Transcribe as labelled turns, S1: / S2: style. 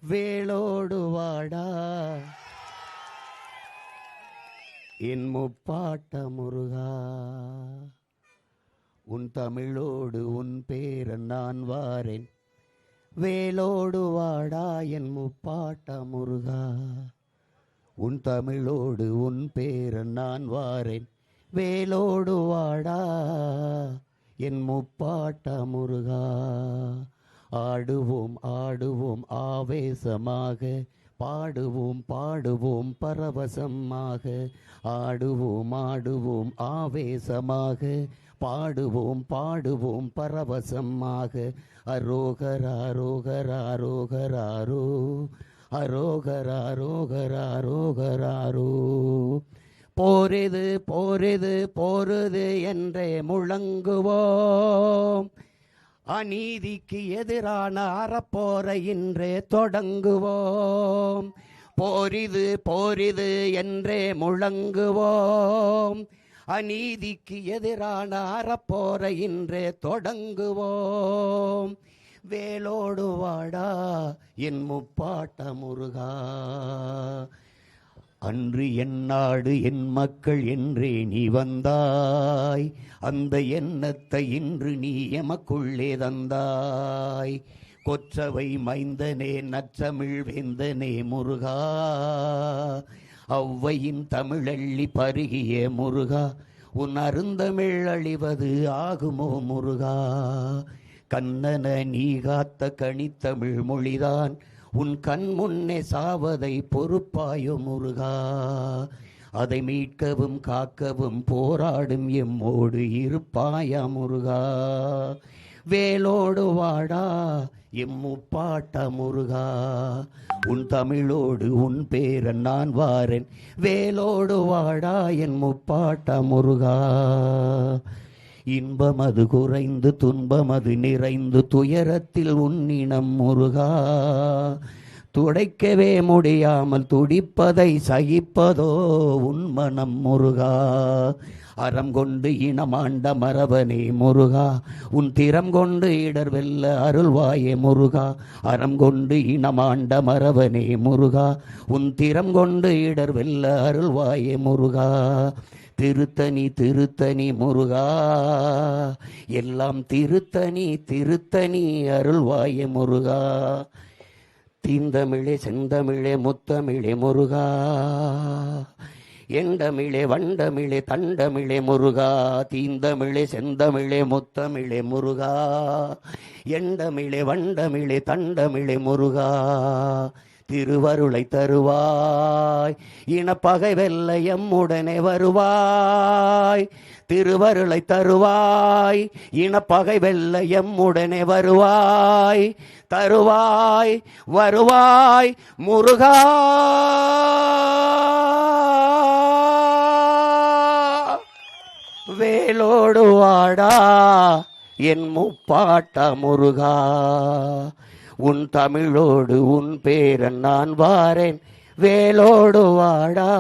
S1: வேலோடு வாடா என் முப்பாட்ட முருகா, உன் தமிழோடு உன் பேரன் நான் வாரேன். வேலோடு வாடா என் முப்பாட்ட முருகா, உன் தமிழோடு உன் பேரன் நான் வாரேன். வேலோடு வாடா என் முப்பாட்ட முருகா. ஆடுவோம் ஆடுவோம் ஆவேசமாக, பாடுவோம் பாடுவோம் பரவசமாக. ஆடுவோம் ஆடுவோம் ஆவேசமாக, பாடுவோம் பாடுவோம் பரவசமாக. அரோகரா ரோகரா ரோகராரோ, அரோகரா ரோகரா ரோகராரோ. போரிது போரிது போருது என்றே முழங்குவோம், அநீதிக்கு எதிரான அறப்போரை இன்றே தொடங்குவோம். போரிது போரிது என்றே முழங்குவோம், அநீதிக்கு எதிரான அறப்போரை இன்றே தொடங்குவோம். வேலோடு வாடா என் முப்பாட்ட முருகா. அன்று என் நாடு என் மக்கள் என்றே நீ வந்தாய், அந்த எண்ணத்தை இன்று நீ எமக்குள்ளே தந்தாய். கொற்றவை மைந்தனே நற்றமிழ் வேந்தனே முருகா, ஔவையின் தமிழள்ளி பருகிய முருகா, உன் அருந்தமிழ் அழிவது ஆகுமோ முருகா. கண்ணன நீ காத்த கனித்தமிழ் மொழிதான் உன் கண் முன்னே சாவதை பொறுப்பாயோ முருகா. அதை மீட்கவும் காக்கவும் போராடும் எம்மோடு இருப்பாயா முருகா. வேலோடு வாடா எம் முப்பாட்ட முருகா, உன் தமிழோடு உன் பேரன் நான் வாரேன். வேலோடு வாடா என் முப்பாட்ட முருகா. இன்பமது குறைந்து துன்பமது நிறைந்து துயரத்தில் உன்னினம் முருகா. துடைக்கவே முடியாமல் துடிப்பதை சகிப்பதோ உன் மனம் முருகா. அறம் கொண்டு இனமாண்ட மரபனே முருகா, உன் திறம் கொண்டு இடர் வெல்ல அருள்வாயே முருகா. அறம் கொண்டு இனமாண்ட மரபனே முருகா, உன் திறம் கொண்டு இடர் வெல்ல அருள்வாயே முருகா. திருத்தணி திருத்தணி முருகா, எல்லாம் திருத்தணி திருத்தணி அருள்வாயே முருகா. தீந்தமிழே செந்தமிழே முத்தமிழே முருகா, எண்டமிழே வண்டமிழே தண்டமிழே முருகா. தீந்தமிழே செந்தமிழே முத்தமிழே முருகா, எண்டமிழே வண்டமிழே தண்டமிழே முருகா. திருவருளை தருவாய், இனப்பகை வெல்ல எம்முடனே வருவாய். திருவருளை தருவாய், இனப்பகை வெல்ல எம்முடனே வருவாய். தருவாய் வருவாய் முருகா. வேலோடு வாடா என் முப்பாட்ட முருகா, உன் தமிழோடு உன் பேரன் நான் வாரேன். வேலோடு வாடா.